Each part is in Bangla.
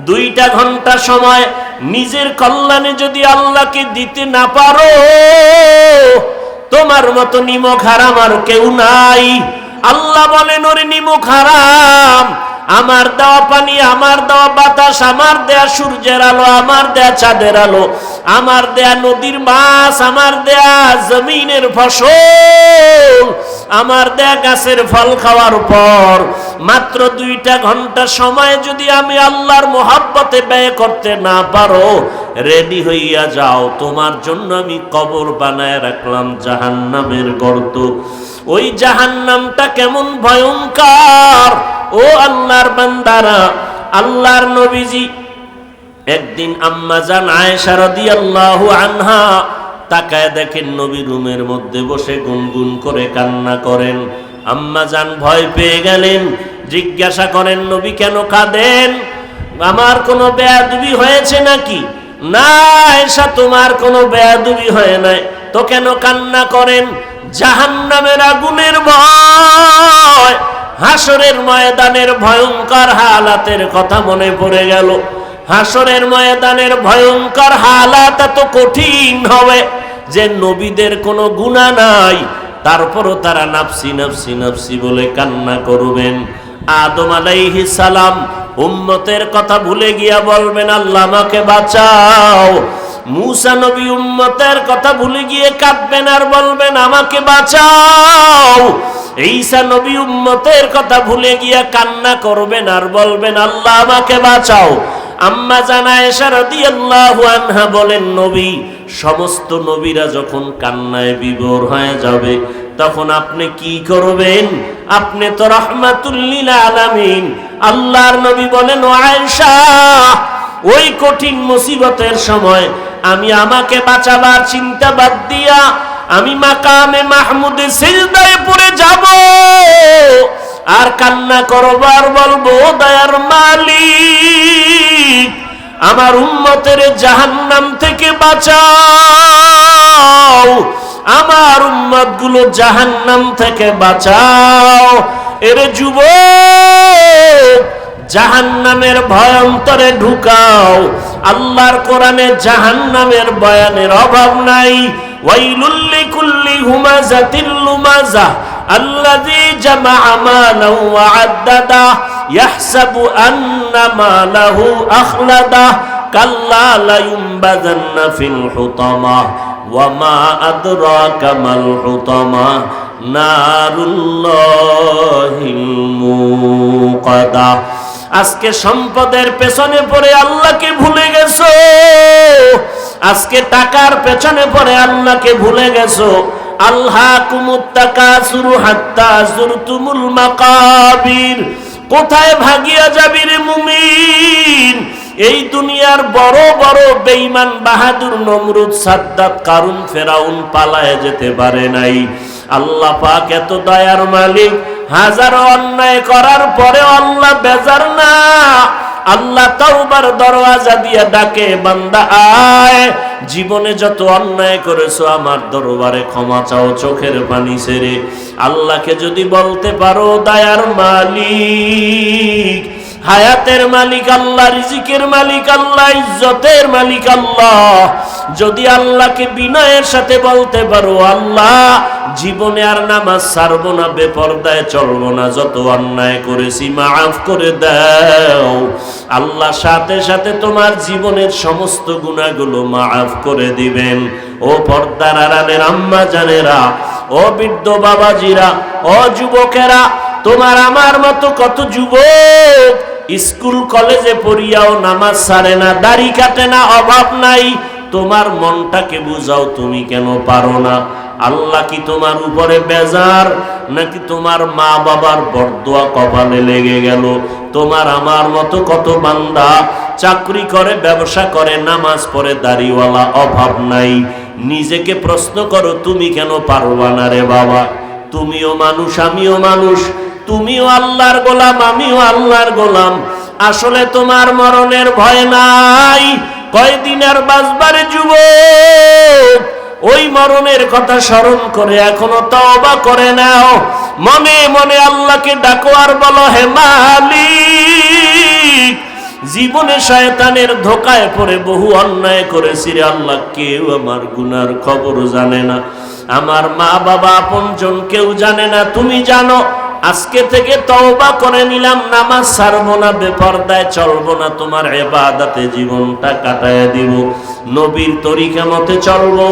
2টা ঘন্টা সময় নিজের কল্যাণে যদি আল্লাহকে দিতে না পারো, তোমার মতো নিমক হারাম আর কেউ নাই। আল্লাহ বলেন, ওরে নিমক হারাম, আমার দেওয়া পানি, আমার দেওয়া বাতাস, আমার দেয়া সূর্যের আলো, আমার দেয়া চাঁদের আলো, আমার দেয়া নদীর মাছ, আমার দেয়া জমিনের ফসল, আমার দেয়া গাছের ফল খাওয়ার পর মাত্র 2টা ঘন্টা সময় যদি আমি আল্লাহর মোহাব্বতে ব্যয় করতে না পারো, রেডি হইয়া যাও, তোমার জন্য আমি কবর বানায় রাখলাম জাহান্নামের গর্ত। ওই জাহান্নামটা কেমন ভয়ঙ্কর ও আল্লাহর বান্দারা। আল্লাহর নবীজি একদিন আম্মা জান আয়েশা রাদিয়াল্লাহু আনহা তাকায় দেখেন নবী রুমের মধ্যে বসে গুনগুন করে কান্না করেন। আম্মা জান ভয় পেয়ে গেলেন, জিজ্ঞাসা করেন, নবী কেন কাঁদেন? আমার কোনো বেয়াদবি হয়েছে নাকি? না আয়েশা, তোমার কোনো বেয়াদবি হয় নাই, তো কেন কান্না করেন? জাহান্নামের আগুনের ভয়, হাসরের ময়দানের ভয়ঙ্কর হালাতের কথা মনে পড়ে গেল। হাসরের ময়দানের ভয়ঙ্কর হালাত এত কঠিন হবে যে নবীদের কোনো গুনাহ নাই, তারপরও তারা নাফসি নাফসি নাফসি বলে কান্না করবেন। আদম আলাইহিস সালাম উম্মতের কথা ভুলে গিয়া বলবেন, আল্লাহ আমাকে বাঁচাও। মুসা নবী উম্মতের কথা ভুলে গিয়ে কাঁদবেন আর বলবেন, আমাকে বাঁচাও। ঈসা নবী উম্মতের কথা ভুলে গিয়ে কান্না করবেন আর বলবেন, আল্লাহ আমাকে বাঁচাও। আম্মা জান আয়েশা রাদিয়াল্লাহু আনহা বলেন, নবী, সমস্ত নবীরা যখন কান্নায় বিভোর হয়ে যাবে, তখন আপনি কি করবেন? আপনি তো রাহমাতুল লিল আলামিন। আল্লাহর নবী বলেন, ও আয়েশা, ওই কঠিন মুসিবতের সময় আমি আমাকে বাঁচাবার চিন্তা বাদ দিয়া আমি মাকামে মাহমুদে সিজদায় পড়ে যাব আর কান্না করবার বলবো, দয়ার মালিক, আমার উম্মতের জাহান্নাম থেকে বাঁচাও, আমার উম্মতগুলো জাহান্নাম থেকে বাঁচাও। এর যুবক, জাহান্নামের ভয়ন্তরে ঢুকাও। আল্লাহর কোরআনে জাহান্নামের বয়ানের অভাব নাই। ওয়াইলুল লিকুল্লি হুমাযাতিল লুমাযা আল্লাযী জামাআ মালান ওয়া আদ্দাদা ইয়াহসাবু আন্না মালাহু আখলাদা কাল্লা লা ইউনবাযান্না ফিল হুতামা ওয়া মা আদরাকা মাল হুতামা নারুল্লাহিল মুকাদা। আজকে সম্পদের পেছনে পড়ে আল্লাহকে ভুলে গেছো, আজকে টাকার পেছনে পড়ে আল্লাহকে ভুলে গেছো। আলহাকুমুত তাকাসুরু হাত্তা যুরতুমুল মাকাবির। কোথায় ভাগিয়া যাবি রে মুমিন? এই দুনিয়ার বড় বড় বেঈমান বাহাদুর নমরুদ, সাদ্দাত, কারুন, ফেরাউন পালায়ে যেতে পারে নাই। আল্লাহ পাক এত দয়ার মালিক, হাজারো অন্যায় করার পরে আল্লাহ বেজার না। আল্লাহ তাওবার দরওয়াজা দিয়ে ডাকে, বান্দা আয়, জীবনে যত অন্যায় করেছো আমার দরবারে ক্ষমা চাও চোখের পানি ছেড়ে। আল্লাহকে যদি বলতে পারো, দয়ার মালিক, হায়াতের মালিক আল্লাহ, রিজিকের মালিক আল্লাহ, ইজ্জতের মালিক আল্লাহ, যদি আল্লাহকে বিনয়ের সাথে বলতে পারো, আল্লাহ জীবনে আর নামাজ ছাড়বো না, বেপরদায় চলবো না, যত অন্যায় করেছি মাফ করে দাও, আল্লাহ সাথে সাথে তোমার জীবনের সমস্ত গুনাহগুলো মাফ করে দিবেন। ও পর্দার আড়ালের আম্মা জানেরা, ও বৃদ্ধ বাবাজিরা, ও যুবকেরা, তোমার আমার মতো কত যুবক স্কুল কলেজে পড়িয়াও নামাজ ছাড়ে না, দাড়ি কাটে না, অভাব নাই। তোমার মনটাকে বুঝাও, তুমি কেন পারো না? আল্লাহ কি তোমার উপরে বেজার, নাকি তোমার মা বাবার বরদোয়া কপালে লেগে গেল? তোমার আমার মতো কত বান্দা চাকরি করে, ব্যবসা করে, নামাজ পড়ে, দাড়িওয়ালা, অভাব নাই। নিজেকে প্রশ্ন করো, তুমি কেন পারবা না রে বাবা? তুমিও মানুষ, আমিও মানুষ, তুমিও আল্লাহর গোলাম, আমিও আল্লাহর গোলাম। আসলে তোমার মরণের ভয় নাই। কয়দিন আর বাঁচবারে যুবক? ওই মরণের কথা স্মরণ করে এখনো তওবা করে নাও। মনে মনে আল্লাহকে ডাকো আর বলো, হে মালিক, জীবনে শয়তানের ধোকায় পড়ে বহু অন্যায় করেছি রে আল্লাহ, কেউ আমার গুনার খবর জানে না, আমার মা বাবা আপনজন কেউ জানে না, তুমি জানো। আজকে থেকে তওবা করে নিলাম, নামাজ ছাড়বো না, বেপরদায় চলবো না, তোমার ইবাদতে জীবনটা কাটায় দিব, নবীর তরিকা মতে চলবো,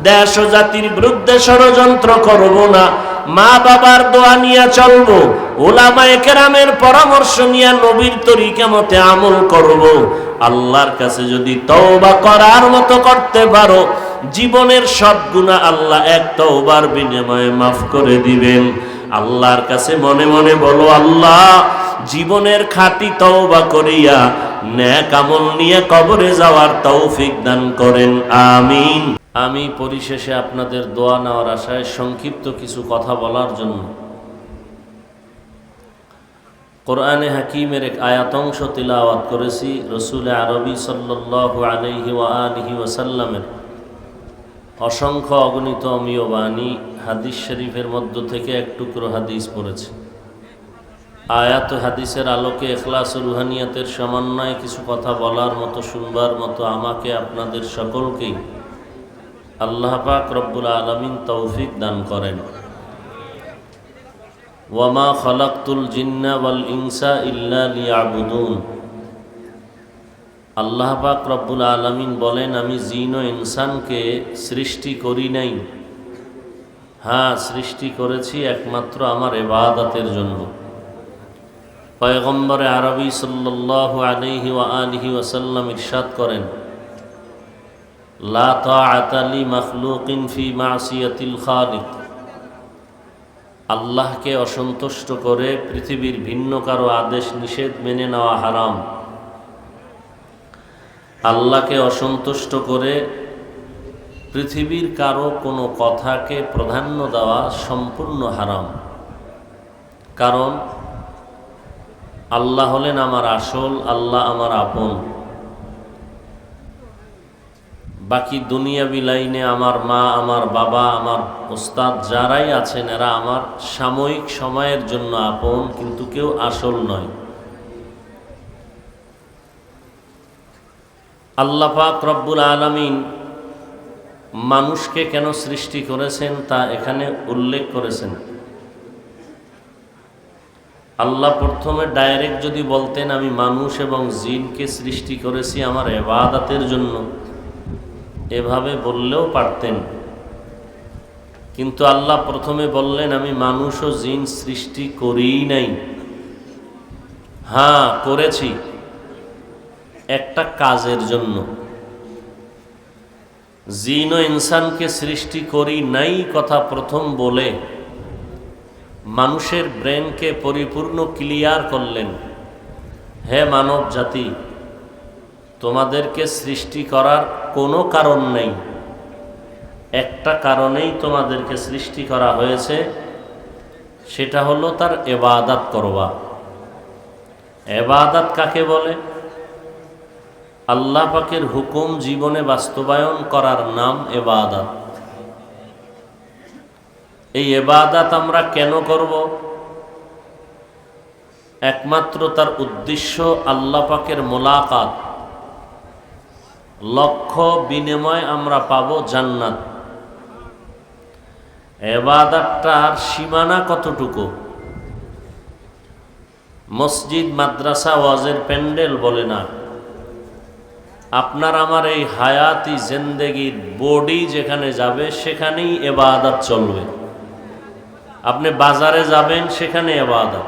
দেশ ও জাতির বিরুদ্ধে ষড়যন্ত্র করব না, মা বাবার দোয়া নিয়ে চলবো, উলামায়ে কেরামের পরামর্শ নিয়ে নবীর তরিকা মতে আমল করব। আল্লাহর কাছে যদি তওবা করার মতো করতে পারো, জীবনের সব গুনাহ আল্লাহ এক তওবার বিনিময়ে মাফ করে দিবেন। আল্লাহর কাছে মনে মনে বলো, আল্লাহ জীবনের খাঁটি তওবা করিয়া নেক আমল নিয়ে কবরে যাওয়ার তৌফিক দান করেন, আমিন। আমি পরিশেষে আপনাদের দোয়া নেওয়ার আশায় সংক্ষিপ্ত কিছু কথা বলার জন্য কোরআনে হাকিমের এক আয়াতংশ তিলাওয়াত করেছি। রসুল আরবি সাল্লাল্লাহু আলাইহি ওয়া আলিহি ওয়াসাল্লামের অসংখ্য অগণিত অমীয় বাণী হাদিস শরীফের মধ্য থেকে এক টুকরো হাদিস পড়েছি। আয়াত হাদিসের আলোকে ইখলাস ও রুহানিয়াতের সমন্বয়ে কিছু কথা বলার মতো, শুনবার মতো আমাকে আপনাদের সকলকেই আল্লাহ পাক রব্বুল আলামিন তৌফিক দান করেন। ওয়ামা খালাকতুল জিন্না ওয়াল ইনসা ইল্লা লিয়াবুদুন। আল্লাহ পাক রব্বুল আলামিন বলেন, আমি জিন ও ইনসানকে সৃষ্টি করি নাই, হ্যাঁ সৃষ্টি করেছি একমাত্র আমার ইবাদতের জন্য। পয়গম্বরে আরবি সাল্লাল্লাহু আলাইহি ওয়া আলিহি ওয়াসাল্লাম ইরশাদ করেন, লা তাআতা লি মাখলুকিন ফি মাসিয়াতিল খালিক। আল্লাহকে অসন্তুষ্ট করে পৃথিবীর ভিন্ন কারো আদেশ নিষেধ মেনে নেওয়া হারাম। আল্লাহকে অসন্তুষ্ট করে পৃথিবীর কারো কোনো কথাকে প্রাধান্য দেওয়া সম্পূর্ণ হারাম। কারণ আল্লাহ হলেন আমার আসল, আল্লাহ আমার আপন। বাকি দুনিয়াবি লাইনে আমার মা, আমার বাবা, আমার ওস্তাদ যারাই আছেন এরা আমার সাময়িক সময়ের জন্য আপন, কিন্তু কেউ আসল নয়। আল্লাহ পাক রব্বুল আলামিন মানুষকে কেন সৃষ্টি করেছেন তা এখানে উল্লেখ করেছেন। আল্লাহ প্রথমে ডাইরেক্ট যদি বলতেন আমি মানুষ এবং জিনকে সৃষ্টি করেছি আমার ইবাদতের জন্য, এভাবে বললেও পারতেন, কিন্তু আল্লাহ প্রথমে বললেন আমি মানুষ ও জিন সৃষ্টি করিই নাই। হ্যাঁ করেছি একটা কাজের জন্য। জিন ও ইনসানকে সৃষ্টি করি নাই কথা প্রথম বলে মানুষের ব্রেনকে পরিপূর্ণ ক্লিয়ার করলেন, হে মানব জাতি, তোমাদেরকে সৃষ্টি করার কোনো কারণ নেই, একটা কারণেই তোমাদেরকে সৃষ্টি করা হয়েছে, সেটা হলো তার ইবাদত করবা। ইবাদত কাকে বলে? আল্লাহ পাকের হুকুম জীবনে বাস্তবায়ন করার নাম ইবাদত। এই ইবাদত আমরা কেন করব? একমাত্র তার উদ্দেশ্য আল্লাহ পাকের মোলাকাত, লক্ষ্য বিনিময় আমরা পাবো জান্নাত। ইবাদতটার সীমানা কতটুকু? মসজিদ, মাদ্রাসা, ওয়াজের প্যান্ডেল বলে না। আপনার আমার এই হায়াতি জিন্দেগির বডি যেখানে যাবে সেখানেই ইবাদত চলবে। আপনি বাজারে যাবেন সেখানে ইবাদত,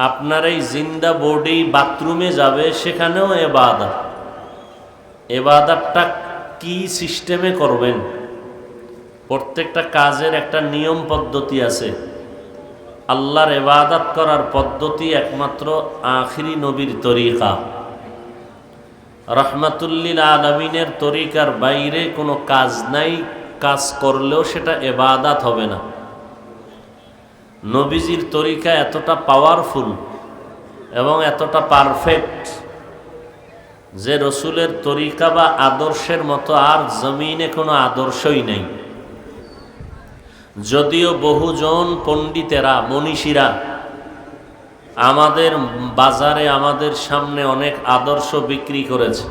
আপনার এই জিন্দা বডি বাথরুমে যাবে সেখানেও ইবাদত। ইবাদতটা কি সিস্টেমে করবেন? প্রত্যেকটা কাজের একটা নিয়ম পদ্ধতি আছে। আল্লাহর ইবাদত করার পদ্ধতি একমাত্র আখিরি নবীর তরিকা, রহমাতুল্লিল আলামিনের তরিকার বাইরে কোনো কাজ নাই। কাজ করলেও সেটা ইবাদত হবে না। নবীজির তরিকা এতটা পাওয়ারফুল এবং এতটা পারফেক্ট যে রসুলের তরিকা বা আদর্শের মতো আর জমিনে কোনো আদর্শই নেই। যদিও বহুজন পণ্ডিতেরা, মনীষীরা আমাদের বাজারে আমাদের সামনে অনেক আদর্শ বিক্রি করেছে,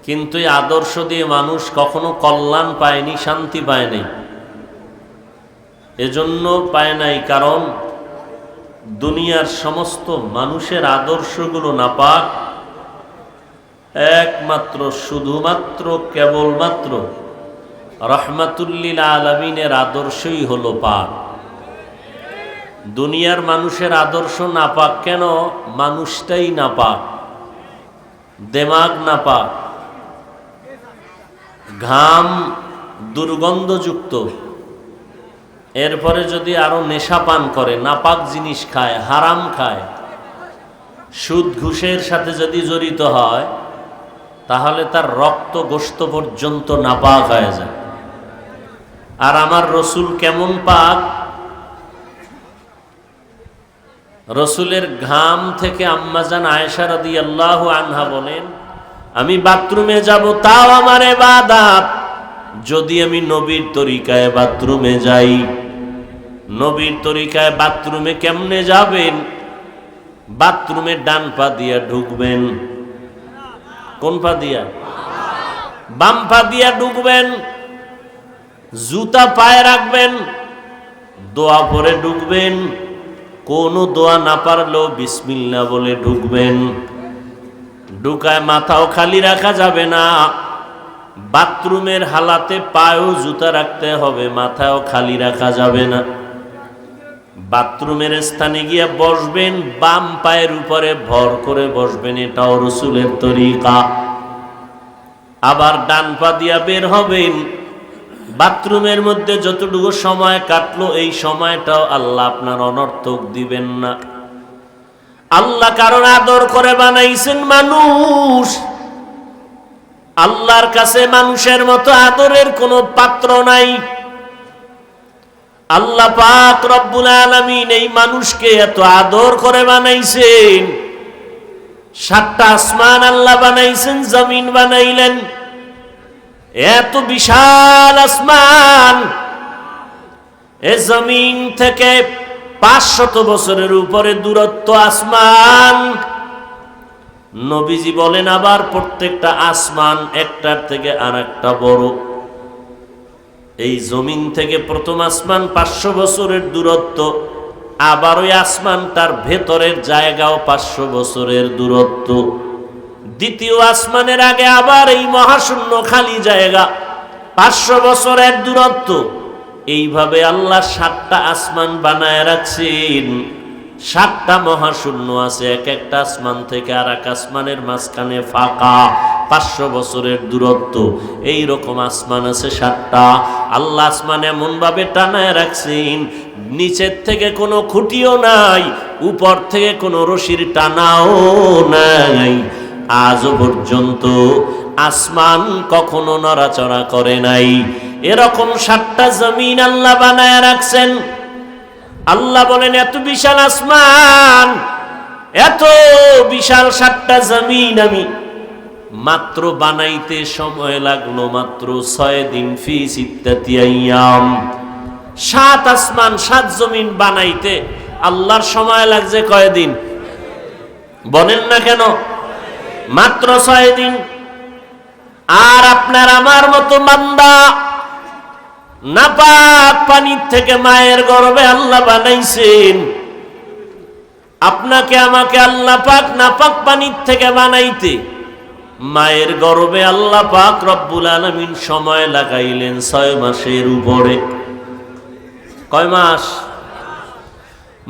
কিন্তু এই আদর্শ দিয়ে মানুষ কখনো কল্যাণ পায়নি, শান্তি পায় নাই। এজন্য পায় নাই কারণ দুনিয়ার সমস্ত মানুষের আদর্শগুলো নাপাক, একমাত্র শুধুমাত্র কেবলমাত্র রহমাতুল্লিল আলামিনের আদর্শই হলো পাক। দুনিয়ার মানুষের আদর্শ নাপাক কেন? মানুষটাই নাপাক, দেমাগ নাপাক, ঘাম দুর্গন্ধযুক্ত, এরপরে যদি আরো নেশা পান করে, নাপাক জিনিস খায়, হারাম খায়, সুদ ঘুষের সাথে যদি জড়িত হয়, তাহলে তার রক্ত গোশত পর্যন্ত নাপাক হয়ে যায়। আর আমার রসুল কেমন পাক? রসুলের ঘাম থেকে আম্মাজান আয়েশা রাদিয়াল্লাহু আনহা বলেন, আমি বাথরুমে যাব তাও আমার ইবাদত, যদি আমি নবীর তরিকায় বাথরুমে যাই। নবীর তরিকায় বাথরুমে কেমনে যাবেন? বাথরুমে ডান পা দিয়া ঢুকবেন। কোন পা দিয়া? বাম পা দিয়া ঢুকবেন। জুতা পায়ে রাখবেন, দোয়া পরে ঢুকবেন। কোনো দোয়া না পারলেও বিসমিল্লাহ বলে ঢুকবেন। ঢুকায় মাথাও খালি রাখা যাবে না। বাথরুমের হালাতে পায়েও জুতা রাখতে হবে, মাথাও খালি রাখা যাবে না। বাথরুমের স্থানে গিয়ে বসবেন, বাম পায়ের উপরে ভর করে বসবেন, এটাও রসুলের তরিকা। আবার ডান পা দিয়া বের হবেন। বাথরুমের মধ্যে যতটুকু সময় কাটলো, এই সময়টাও আল্লাহ আপনার অনর্থক দিবেন না। আল্লাহ কারণ আদর করে বানাইছেন মানুষ। আল্লাহর কাছে মানুষের মতো আদরের কোনো পাত্র নাই। আল্লাহ পাক রব্বুল আলামিন এই মানুষকে এত আদর করে বানাইছেন। 7টা আসমান আল্লাহ বানাইছেন, জমিন বানাইলেন। এত বিশাল আসমান, এ জমিন থেকে 500 বছরের উপরে দূরত্ব আসমান। নবীজি বলেন আবার প্রত্যেকটা আসমান একটার থেকে আরেকটা বড়। এই জমিন থেকে প্রথম আসমান 500 বছরের দূরত্ব, আবার ওই আসমানটার ভেতরের জায়গাও 500 বছরের দূরত্ব। দ্বিতীয় আসমানের আগে আবার এই মহাশূন্য খালি জায়গা, 500 বছরের দূরত্ব। এইভাবে আল্লাহ 7টা আসমান বানায় রাখছেন। 7টা মহাশূন্য আছে, এক একটা আসমান থেকে আর এক আসমানের মাঝখানে ফাঁকা, 500 বছরের দূরত্ব। এই রকম আসমান আছে 7টা। আল্লাহ আসমান এমন ভাবে টানায় রাখছেন, নিচের থেকে কোনো খুঁটিও নাই, উপর থেকে কোনো রশির টানাও নাই। আজও পর্যন্ত আসমান কখনো নড়াচড়া করে নাই। এরকম 7টা জমিন আল্লাহ বানায় রাখছেন। আল্লাহ বলেন এত বিশাল আসমান, এত বিশাল 7টা জমিন আমি মাত্র বানাইতে সময় লাগলো মাত্র 6 দিন। ফি সিত্তাতি আইয়াম। 7 আসমান 7 জমিন বানাইতে আল্লাহর সময় লাগছে কয়দিন? বলেন না কেন? মাত্র 6 দিন। আর আপনার আমার মতো বান্দা নাপাক পানির থেকে মায়ের গর্ভে আল্লাহ বানাইছেন। আপনাকে আমাকে আল্লাহ পাক নাপাক পানির থেকে বানাইতে মায়ের গর্ভে আল্লাহ পাক রব্বুল আলামিন সময় লাগাইলেন 6 মাসের উপরে। কয় মাস?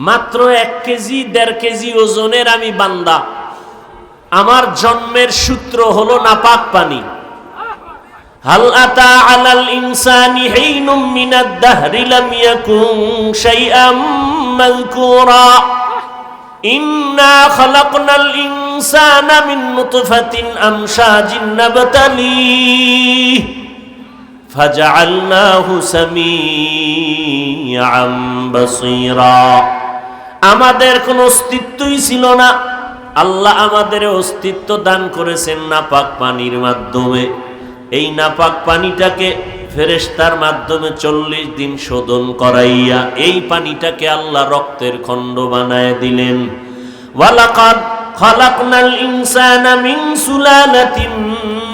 মাত্র 1 কেজি 1.5 কেজি ওজনের আমি বান্দা। আমার জন্মের সূত্র হলো নাপাক পানি। হাল আতা আলাল ইনসানি হিনুম মিনাদ দাহরি লাম ইয়াকুন শাইআম মাযকুরা ইন্না খালাকনাল ইনসানা মিন নুতফাতিন আমশাজিন নাবতালিহি ফাজআলনাহু সামিআম বাসীরা। আমাদের কোনো অস্তিত্বই ছিল না, আল্লাহ আমাদের অস্তিত্ব দান করেছেন নাপাক পানির মাধ্যমে। এই নাপাক পানিটাকে ফেরেশতার মাধ্যমে 40 দিন শোধন করাইয়া এই পানিটাকে আল্লাহ রক্তের খণ্ড বানায় দিলেন। ওয়ালাকাদ খালাকনাল ইনসানা মিন সুলালাতিন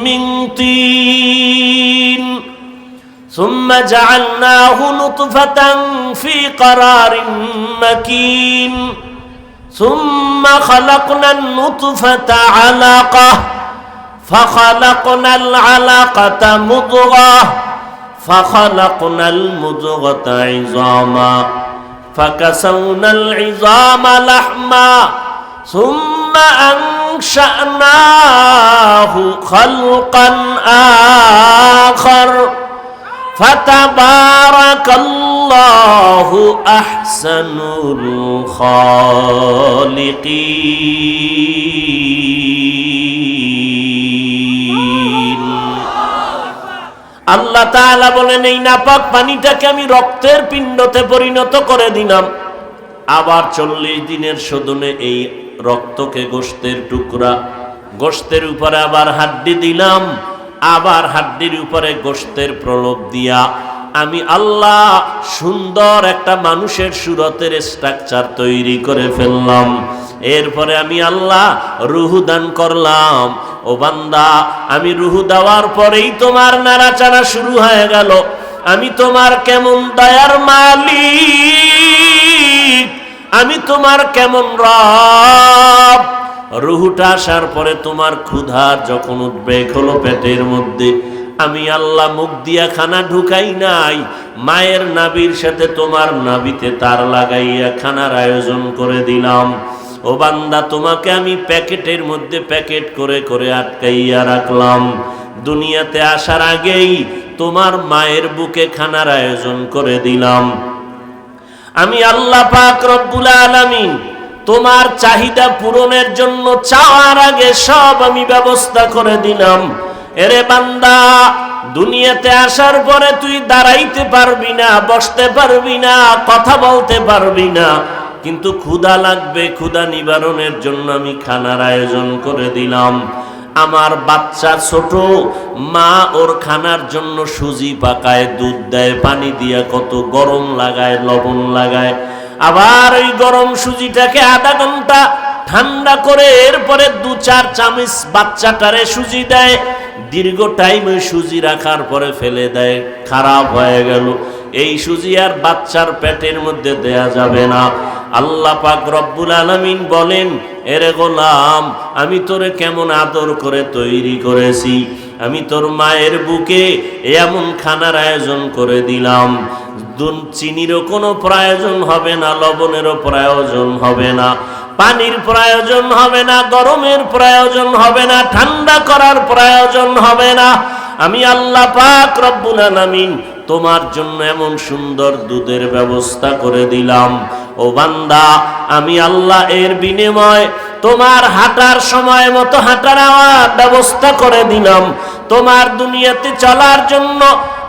মিন তিন সুম্মা জাআলনাহু নুতফাতান ফি ক্বারারিন মাকিন সুম্মা খালাকনান নুতফাতা আলাকাহ فخلقنا العلقة مضغة فخلقنا المضغة عظاما فكسونا العظام لحما ثم أنشأناه خلقا آخر فتبارك الله أحسن الخالقين। আল্লাহ তাআলা বলেন এই নাপাক পানিটাকে আমি রক্তের পিণ্ডতে পরিণত করে দিলাম। আবার 40 দিনের শোধনে এই রক্তকে গোশতের টুকরা, গোশতের উপরে আবার হাড্ডি দিলাম, আবার হাড্ডির উপরে গোশতের প্রলোভ দিয়া আমি আল্লাহ সুন্দর একটা মানুষের সুরতের স্ট্রাকচার তৈরি করে ফেললাম। এরপরে আমি আল্লাহ রুহু দান করলাম। ও বান্দা, আমি রুহু দেওয়ার পরেই তোমার নাড়াচাড়া শুরু হয়ে গেল। আমি তোমার কেমন দয়ার মালিক, আমি তোমার কেমন রব। রুহুটা আসার পরে তোমার ক্ষুধার যখন উদ্বেগ হলো পেটের মধ্যে, আমি আল্লাহ মুখ দিয়া খানা ঢুকাই নাই, মায়ের নাভির সাথে তোমার নাভিতে তার লাগাইয়া খানার আয়োজন করে দিলাম। ও বান্দা, তোমাকে আমি প্যাকেটের মধ্যে প্যাকেট করে করে আটকাইয়া রাখলাম। দুনিয়াতে আসার আগেই তোমার মায়ের বুকে খানার আয়োজন করে দিলাম। আমি আল্লাহ পাক রব্বুল আলামিন তোমার চাহিদা পূরণের জন্য চাওয়ার আগে সব আমি ব্যবস্থা করে দিলাম। এরে বান্দা, দুনিয়াতে আসার পরে তুই দাঁড়াইতে পারবি না, বসতে পারবি না, কথা বলতে পারবি না, কিন্তু ক্ষুধা লাগবে। ক্ষুধা নিবারণের জন্য আমি খানার আয়োজন করে দিলাম। আমার বাচ্চা ছোট, মা ওর খানার জন্য সুজি পাকায়, দুধ দেয়, পানি দিয়া কত গরম লাগায়, লবণ লাগায়, আবার ওই গরম সুজিটাকে আধা ঘন্টা ঠান্ডা করে এরপরে 2-4 চামচ বাচ্চাটারে সুজি দেয়। দীর্ঘ টাইম ওই সুজি রাখার পরে ফেলে দেয়, খারাপ হয়ে গেল। এই সুজি আর বাচ্চার পেটের মধ্যে দেয়া যাবে না। আল্লাহ পাক রব্বুল আলামিন বলেন, এরে গোলাম, আমি তোরে কেমন আদর করে তৈরি করেছি। আমি তোর মায়ের বুকে এমন খানার আয়োজন করে দিলাম, চিনিরও কোনো প্রয়োজন হবে না, লবণেরও প্রয়োজন হবে না, পানির প্রয়োজন হবে না, গরমের প্রয়োজন হবে না, ঠান্ডা করার প্রয়োজন হবে না। আমি আল্লাহ পাক রব্বুল আলামিন তোমার জন্য এমন সুন্দর দুধের ব্যবস্থা করে দিলাম। ও বান্দা, আমি আল্লাহ এর বিনিময় তোমার হাঁটার সময় মতো হাঁটার ব্যবস্থা করে দিলাম। তোমার দুনিয়াতে চলার জন্য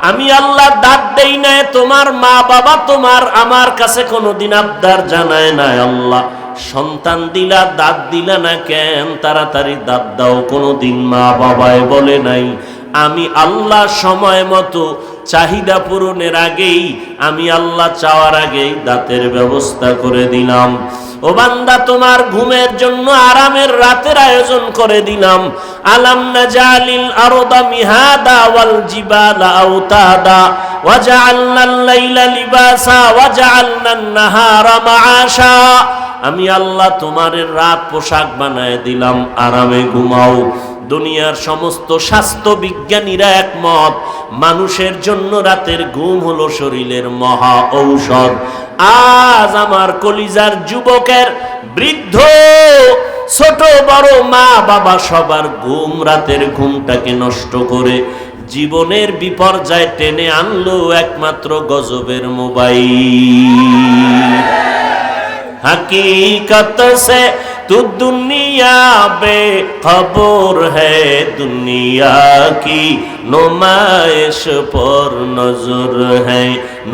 আমি আল্লাহ দাঁত দেই নাই। তোমার মা বাবা তোমার আমার কাছে কোনোদিন আবদার জানায় নাই, আল্লাহ সন্তান দিলা দাঁত দিলা না কেন, তাড়াতাড়ি দাঁত দাও, কোনোদিন মা বাবায় বলে নাই। আমি আল্লাহ সময় মতো চাহিদা পূরণের আগেই, আমি আল্লাহ চাওয়ার আগেই দাঁতের ব্যবস্থা করে দিলাম। ও বান্দা, তোমার ঘুমের জন্য আরামের রাতের আয়োজন করে দিলাম। আলাম নাজালিল আরদা মিহাদা ওয়াল জিবালা আওতাদা ওয়া জাআলনাল লাইলা লিবাসা ওয়া জাআলনান নাহারা মাআশা। আমি আল্লাহ তোমার রাত পোশাক বানায় দিলাম, আরামে ঘুমাও। দুনিয়ার সমস্ত স্বাস্থ্য বিজ্ঞানীরা একমত, মানুষের জন্য রাতের ঘুম হলো শরীরের মহা ঔষধ। আজ আমার কলিজার যুবকের, বৃদ্ধ, ছোট বড়, মা বাবা সবার ঘুম, রাতের ঘুমটাকে নষ্ট করে জীবনের বিপর্যয় টেনে আনলো একমাত্র গজবের মোবাইল। हकीकत से तू दुनिया बेखबर है, दुनिया की नुमाइश पर नजर है।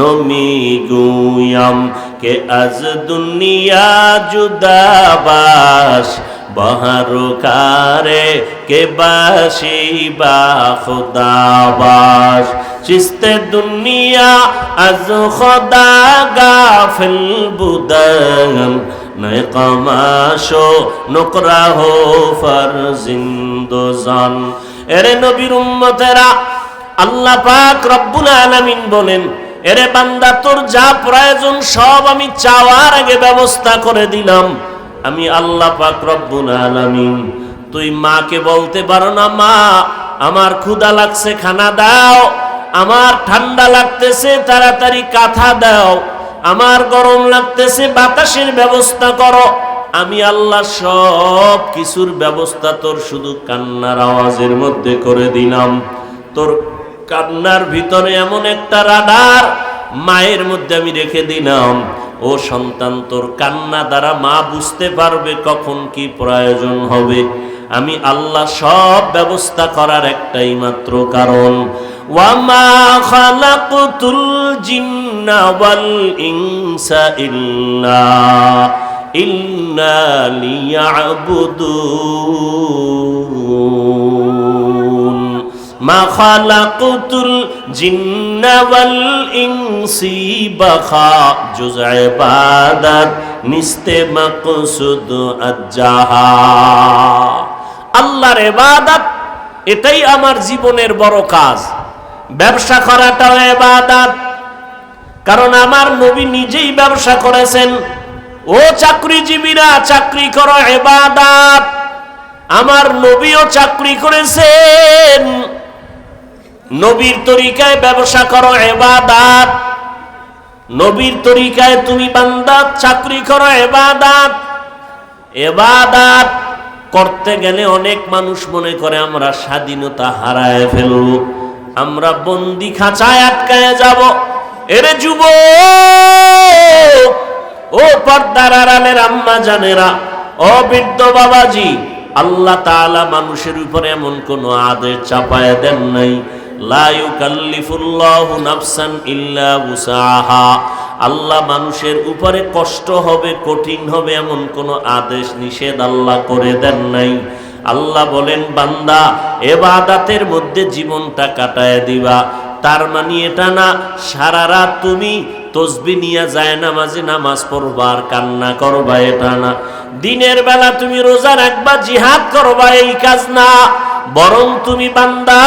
नमी गुयाम के आज दुनिया जुदा बाश, बहारो कारे के बाशी बा खुदा बाश। চিস্তে দুনিয়া আজ খোদা গাফিল বুদান নয় কমাশো নোকরা হো ফারজিন্দোজান। এরে নবীর উম্মতেরা, আল্লাহ পাক রব্বুল আলামিন বলেন, এরে বান্দা তোর যা প্রয়োজন সব আমি চাওয়ার আগে ব্যবস্থা করে দিলাম। আমি আল্লাহ পাক রব্বুল আলামিন। তুই মাকে বলতে পারো না, মা আমার ক্ষুধা লাগছে খানা দাও, আমার ঠান্ডা লাগতেছে তাড়াতাড়ি কাঁথা দাও, আমার গরম লাগতেছে বাতাসের ব্যবস্থা করো। আমি আল্লাহ সব কিছুর ব্যবস্থা তোর শুধু কান্নার আওয়াজের মধ্যে করে দিলাম। তোর কান্নার ভিতরে এমন একটা রাডার মায়ের মধ্যে আমি রেখে দিলাম। ও সন্তান, তোর কান্না দ্বারা মা বুঝতে পারবে কখন কি প্রয়োজন হবে। আমি আল্লাহ সব ব্যবস্থা করার একটাই মাত্র কারণ, ওয়ামা খালাকতুল জিন্না ওয়াল ইনসা ইল্লা লিয়াবুদুন। মা খালাকতুল জিন্না ওয়াল ইনসি বাখা জুজ ইবাদত নিস্তে মাকসুদ আজ্জাহা। আল্লাহর ইবাদত এটাই আমার জীবনের বড় কাজ। ব্যবসা করাটাও ইবাদত, কারণ আমার নবী নিজেই ব্যবসা করেছেন। ও চাকরিজীবীরা, চাকরি করো ইবাদত। আমার নবীও চাকরি করেছেন। নবীর তরিকায় ব্যবসা করো ইবাদত। নবীর তরিকায় তুমি বান্দা চাকরি করো ইবাদত। ইবাদত করতে গেলে অনেক মানুষ মনে করে আমরা স্বাধীনতা হারায় ফেলবো, আমরা বন্দি খাঁচায় আটকায় যাব। এরে যুবক, ও পর্দার আড়ালের আম্মা জানেরা, ও বৃদ্ধ বাবাজি, আল্লাহ তাআলা মানুষের উপরে এমন কোন আদেশ চাপায় দেন নাই। লা ইউকাল্লিফুল্লাহু নাফসান ইল্লা উসাহা। আল্লাহ মানুষের উপরে কষ্ট হবে, কঠিন হবে এমন কোন আদেশ নিষেধ আল্লাহ করে দেন নাই। আল্লাহ বলেন, বান্দা ইবাদতের মধ্যে জীবনটা কাটায় দিবা। তার মানে এটা না সারা রাত তুমি তসবিহ নিয়ে যায় নামাজে নামাজ পড়বা আর কান্না করবা, এটা না। দিনের বেলা তুমি রোজা রাখবা, জিহাদ করবা, এই কাজ না। বরং তুমি বান্দা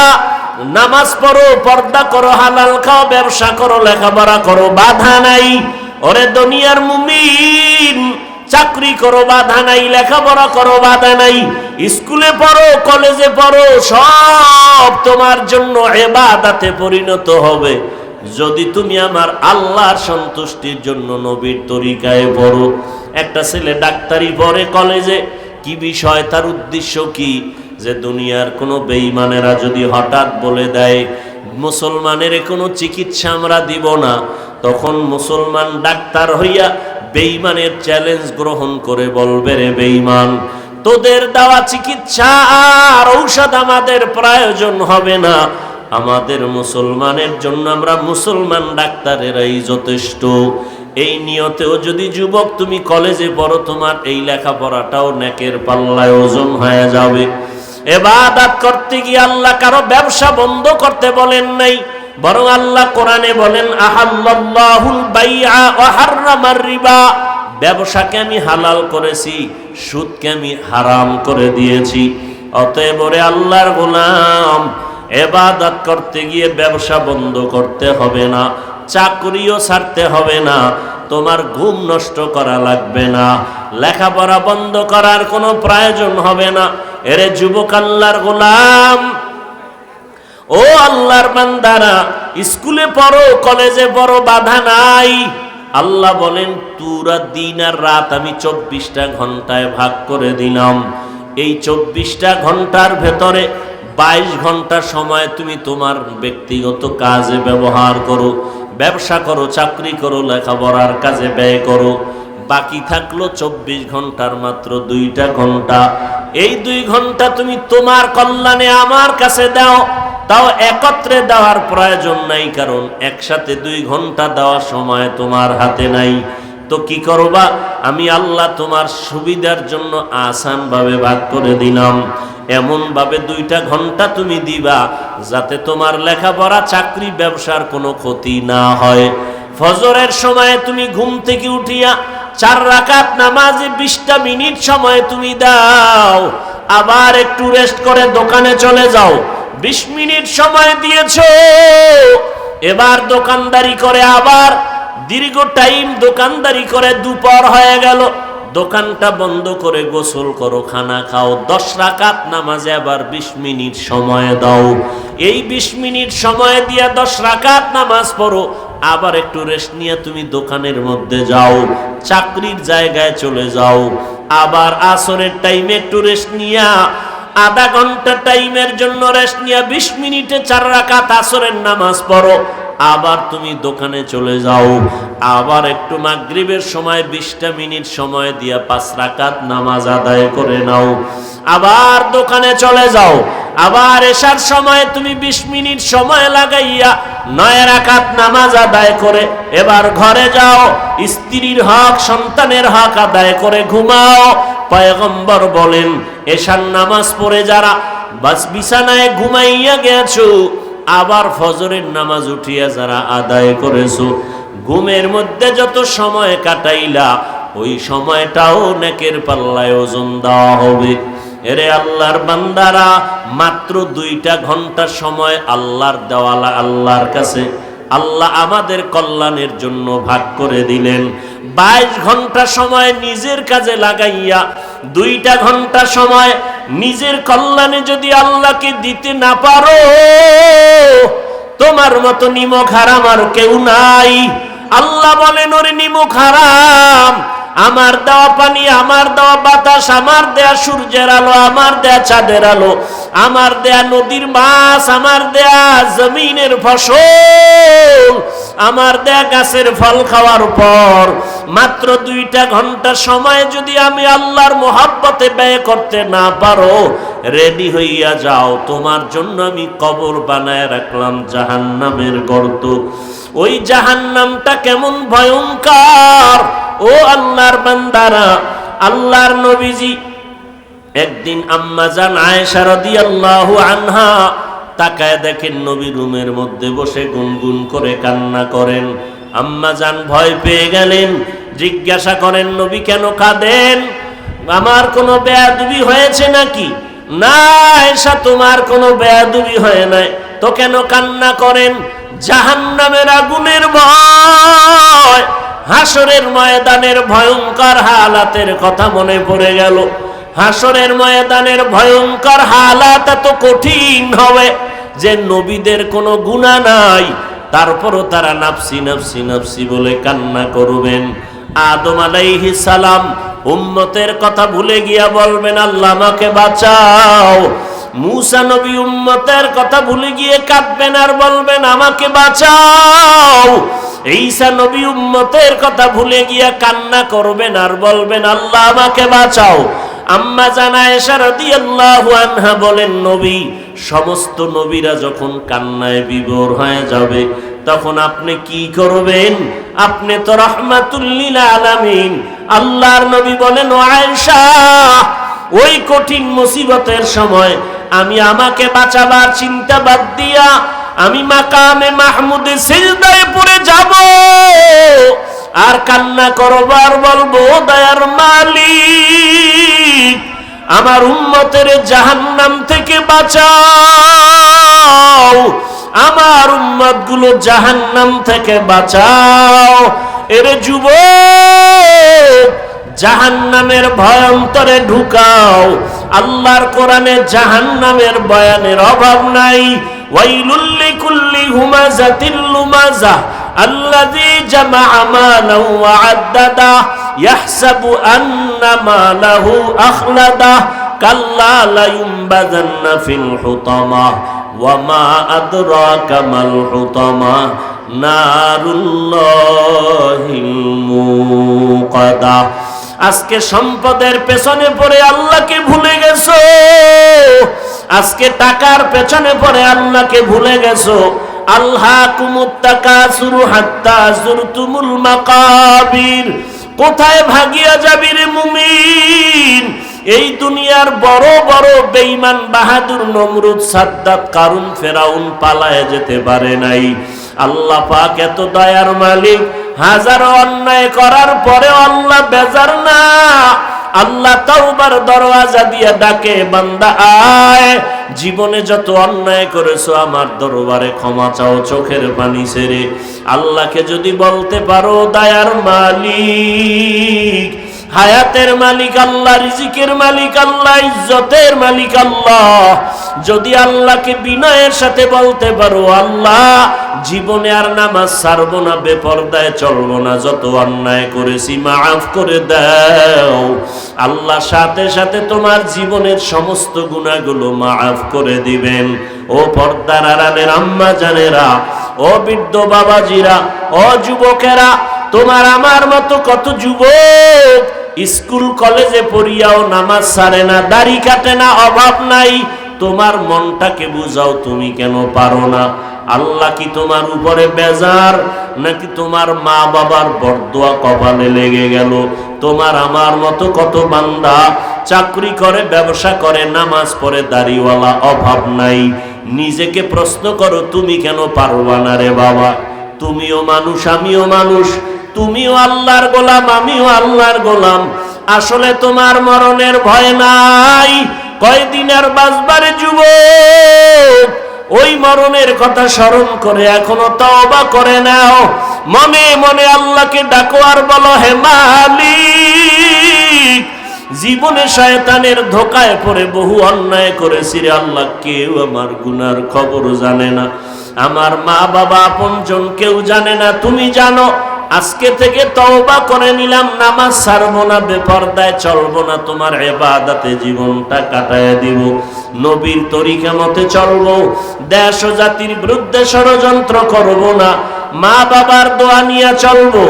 নামাজ পড়ো, পর্দা করো, হালাল খাও, ব্যবসা করো, লেখাপড়া করো, বাধা নাই। ওরে দুনিয়ার মুমিন, চাকরি করো, বাধা নাই, লেখাপড়া করো, বাধা নাই, স্কুলে পড়ো, কলেজে পড়ো, সব তোমার জন্য ইবাদতে পরিণত হবে যদি তুমি আমার আল্লাহর সন্তুষ্টির জন্য নবীর তরিকায় পড়ো। একটা ছেলে ডাক্তারি পড়ে কলেজে, কি বিষয়, তার উদ্দেশ্য কি? যে দুনিয়ার কোনো বেঈমানেরা যদি হঠাৎ বলে দেয় মুসলমানের কোনো চিকিৎসা আমরা দিব না, তখন মুসলমান ডাক্তার হইয়া বেঈমানের চ্যালেঞ্জ গ্রহণ করে বলবে, রে বেঈমান, তোদের দেওয়া চিকিৎসা আর ঔষধ আমাদের প্রয়োজন হবে না, আমাদের মুসলমানের জন্য আমরা মুসলমান ডাক্তারেরাই যথেষ্ট। এই নিয়তেও যদি যুবক তুমি কলেজে পড়ো, তোমার এই লেখাপড়াটাও নেকের পাল্লায় ওজন হয়ে যাবে। ইবাদত করতে গিয়ে আল্লাহ কারো ব্যবসা বন্ধ করতে বলেন নাই, বরং আল্লাহ কোরআনে বলেন, আহাল্লাল্লাহুল বাইআ ওয়া হাররামার রিবা। ব্যবসাকে আমি হালাল করেছি, সুদকে আমি হারাম করে দিয়েছি। অতএব ওরে আল্লাহর গোলাম, ইবাদত করতে গিয়ে ব্যবসা বন্ধ করতে হবে না, চাকরিও ছাড়তে হবে না, তোমার ঘুম নষ্ট করা লাগবে না, লেখাপড়া বন্ধ করার কোনো প্রয়োজন হবে না। এরে যুবক আল্লাহর গোলাম, ও আল্লাহর বান্দারা, স্কুলে পড়ো, কলেজে পড়ো, বাধা নাই। আল্লাহ বলেন, পুরা দিন আর রাত আমি 24টা ঘন্টায় ভাগ করে দিলাম। এই 24টা ঘন্টার ভেতরে 22 ঘন্টা সময় তুমি তোমার ব্যক্তিগত কাজে ব্যবহার করো, ব্যবসা করো, চাকরি করো, লেখাপড়ার কাজে ব্যয় করো। বাকি থাকলো 24 ঘন্টার মাত্র 2টা ঘন্টা। এই 2 ঘন্টা তুমি তোমার কল্যাণে আমার কাছে দাও। তাও একত্রে দেওয়ার প্রয়োজন নাই, কারণ একসাথে 2 ঘন্টা দেওয়ার সময় তোমার হাতে নাই। তো কি করবা? আমি আল্লাহ তোমার সুবিধার জন্য আসান ভাবে ভাগ করে দিলাম। এমন ভাবে 2টা ঘন্টা তুমি দিবা যাতে তোমার লেখাপড়া, চাকরি, ব্যবসার কোনো ক্ষতি না হয়। ফজরের সময় তুমি ঘুম থেকে উঠিয়া 4 রাকাত নামাজে 20টা মিনিট সময় তুমি দাও, আবার একটু রেস্ট করে দোকানে চলে যাও। 20 মিনিট সময় দিয়েছো, এবার দোকানদারি করে আবার দীর্ঘ টাইম দোকানদারি করে দুপুর হয়ে গেল, দোকানটা বন্ধ করে গোসল করো, খানা খাও, 10 রাকাত নামাজে আবার 20 মিনিট সময় দাও। এই 20 মিনিট সময় দিয়া 10 রাকাত নামাজ পড়ো, আবার একটু রেস্ট নিয়ে তুমি দোকানের মধ্যে যাও, চাকরির জায়গায় চলে যাও, আবার আসরের টাইমে একটু রেস্ট নিয়া আধা ঘন্টা টাইমের জন্য রেস্ট নিয়া 20 মিনিটে 4 রাকাত আসরের নামাজ পড়ো, আবার তুমি দোকানে চলে যাও, আবার একটু মাগরিবের সময় 20টা মিনিট সময় দিয়া 5 রাকাত নামাজ আদায় করে নাও, আবার দোকানে চলে যাও, আবার এশার সময় তুমি 20 মিনিট সময় লাগাইয়া 9 রাকাত নামাজ আদায় করে এবার ঘরে যাও, স্ত্রীর হক, সন্তানের হক আদায় করে ঘুমাও। পয়গম্বর বলেন, এশার নামাজ পড়ে যারা বাস বিছানায় ঘুমাইয়া গেছো, আবার ফজরের নামাজ উঠিয়া যারা আদায় করেছো, ঘুমের মধ্যে যত সময় কাটাইলা ওই সময়টাও নেকের পাল্লায় ওজন দেওয়া হবে। এরে আল্লাহর বান্দারা, মাত্র 2টা ঘন্টা সময় আল্লাহর দেওয়ালা আল্লাহর কাছে আল্লাহ আমাদের কল্যাণের জন্য ভাগ করে দিলেন। 22 ঘন্টা সময় নিজের কাজে লাগাইয়া 2টা ঘন্টা সময় নিজের কল্যাণে যদি আল্লাহকে দিতে না পারো, তোমার মতো নিমক হারাম আর কেউ নাই। আল্লাহ বলেন, ওরে নিমক হারাম, আমার দেওয়া পানি, আমার দেওয়া বাতাস, আমার দেয়া সূর্যের আলো, আমার দেয়া চাঁদের আলো, আমার দেয়া নদীর মাছ, আমার দেয়া জমিনের ফসল, আমার দেয়া গাছের ফল খাওয়ার পর মাত্র 2টা ঘন্টা সময় যদি আমি আল্লাহর মোহাব্বতে ব্যয় করতে না পারো, রেডি হইয়া যাও, তোমার জন্য আমি কবর বানায় রাখলাম জাহান্নামের গর্ত। ওই জাহান্নামটা কেমন ভয়ঙ্কর! ও আল্লাহর বান্দারা, আল্লাহর নবীজি একদিন আম্মা জান আয়েশা রাদিয়াল্লাহু আনহা তাকায় দেখেন নবী রুমের মধ্যে বসে গুনগুন করে কান্না করেন। আম্মা জান ভয় পেয়ে গেলেন, জিজ্ঞাসা করেন, নবী কেন কাঁদেন? আমার কোনো বেয়াদবি হয়েছে নাকি? না আয়েশা, তোমার কোনো বেয়াদবি হয় নাই, তো কেন কান্না করেন? জাহান্নামের আগুনের ভয়, হাসরের ময়দানের ভয়ঙ্কর হালাতের কথা মনে পড়ে গেল। হাসরের ময়দানের ভয়ঙ্কর হালাত এত কঠিন হবে যে নবীদের কোনো গুনাহ নাই, তারপরও তারা নাফসি নাফসি নাফসি বলে কান্না করবেন। আদম আলাইহিস সালাম উম্মতের কথা ভুলে গিয়া বলবেন, আল্লাহ আমাকে বাঁচাও। মুসা নবী উম্মতের কথা ভুলে গিয়ে কাঁদবেন আর বলবেন, আমাকে বাঁচাও। ঈসা নবী উম্মতের কথা ভুলে গিয়া কান্না করবেন আর বলবেন, আল্লাহ আমাকে বাঁচাও। আম্মা জান আয়েশা রাদিয়াল্লাহু আনহা বলেন, নবী, সমস্ত নবীরা যখন কান্নায় বিভোর হয়ে যাবে তখন আপনি কি করবেন? আপনি তো রাহমাতুল লিল আলামিন। আল্লাহর নবী বলেন, ও আয়েশা, ওই কঠিন মুসিবতের সময় আমি আমাকে বাঁচাবার চিন্তা বাদ দিয়া আমি মাকামে মাহমুদে সিজদায় পড়ে যাব আর কান্না করবার বলবো, দয়ার মালিক, আমার উম্মতের জাহান্নাম থেকে বাঁচাও, আমার উম্মতগুলো জাহান্নাম থেকে বাঁচাও। এর যুবক, জাহান্নামের ভয়ন্তরে ঢুকাও। আল্লাহর কোরআনে জাহান্নামের বয়ানের অভাব নাই। ওয়াইলুল লিকুল্লি হুমাযাতিল লুমাযা আল্লাযী জামাআ মালান ওয়া আদ্দাদা ইয়াহসাবু আন্না মালাহু আখলাদা কাল্লা লা ইউনবাযান্না ফিল হুতামা ওয়া মা আদরাকা মাল হুতামা নারুল্লাহিল মুকাদা। আজকে সম্পদের পেছনে পড়ে আল্লাহকে ভুলে গেছো, আজকে টাকার পেছনে পড়ে আল্লাহকে ভুলে গেছো। আল্লাহকুমুত তাকাসুরু হাত্তা যুরতুমুল মাকাবির। কোথায় ভাগিয়া যাবি রে মুমিন? এই দুনিয়ার বড় বড় বেঈমান বাহাদুর নমরুদ, সাদ্দাত, কারুন, ফেরাউন পালায়ে যেতে পারে নাই। আল্লাহ পাক এত দয়ার মালিক, হাজারো অন্যায় করার পরে আল্লাহ বেজার না। আল্লাহ তাওবার দরওয়াজা দিয়ে ডাকে, বান্দা আয়, জীবনে যত অন্যায় করেছো আমার দরবারে ক্ষমা চাও চোখের পানি ছেড়ে। আল্লাহকে যদি বলতে পারো, দয়ার মালিক, হায়াতের মালিক আল্লাহ, রিজিকের মালিক আল্লাহ, ইজ্জতের মালিক আল্লাহ, যদি আল্লাহকে বিনয়ের সাথে বলতে পারো, আল্লাহ জীবনে আর নামাজ ছাড়বো না, বেপরদায় চলবো না, যত অন্যায় করেছি মাফ করে দাও, আল্লাহ সাথে সাথে তোমার জীবনের সমস্ত গুনাহগুলো মাফ করে দিবেন। ও পর্দার আড়ালের আম্মা জানেরা, ও বৃদ্ধ বাবাজিরা, ও যুবকেরা, তোমার আমার মতো কত যুবক স্কুল কলেজে পড়িয়াও নামাজ ছাড়ে না, দাড়ি কাটে না, অভাব নাই। তোমার মনটাকে বুঝাও, তুমি কেন পারো না? আল্লাহ কি তোমার উপরে বেজার, নাকি তোমার মা বাবার বরদোয়া কপালে লেগে গেল? তোমার আমার মতো কত বান্দা চাকরি করে, ব্যবসা করে, নামাজ পড়ে, দাড়িওয়ালা, অভাব নাই। নিজেকে প্রশ্ন করো, তুমি কেন পারবা না রে বাবা? তুমিও মানুষ, আমিও মানুষ, তুমিও আল্লাহর গোলাম, আমিও আল্লাহর গোলাম। আসলে তোমার মরণের ভয় নাই, কয়দিন আর বাঁচবারে যুবক? ওই মরণের কথা স্মরণ করে এখনো তওবা করে নাও, মনে মনে আল্লাহকে ডাকো আর বলো, হে মালিক, জীবনে শয়তানের ধোকায় পড়ে বহু অন্যায় করেছি রে আল্লাহ, কেউ আমার গুনার খবর জানে না, আমার মা বাবা আপনজন কেউ জানে না, তুমি জানো। আজকে থেকে তওবা করে নিলাম, নামাজ ছাড়বো না, বেপরদায় চলবো না, তোমার ইবাদতে জীবনটা কাটায় দিব, নবীর তরিকা মতে চলবো, দেশ ও জাতির বিরুদ্ধে ষড়যন্ত্র করব না, মা বাবার দোয়া নিয়ে চলবো,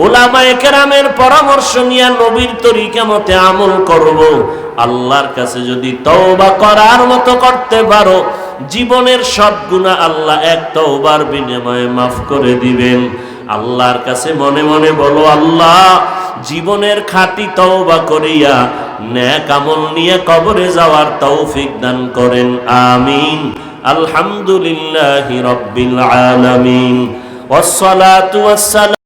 উলামায়ে কেরামের পরামর্শ নিয়ে নবীর তরিকা মতে আমল করব। আল্লাহর কাছে যদি তওবা করার মতো করতে পারো, জীবনের সব গুনাহ আল্লাহ এক তওবার বিনিময়ে মাফ করে দিবেন। আল্লাহর কাছে মনে মনে বলো, আল্লাহ জীবনের খাঁটি তওবা করিয়া নেক আমল নিয়ে কবরে যাওয়ার তৌফিক দান করেন, আমিন। আলহামদুলিল্লাহি রাব্বিল আলামিন, ওয়াসসালাতু ওয়াসসালাম।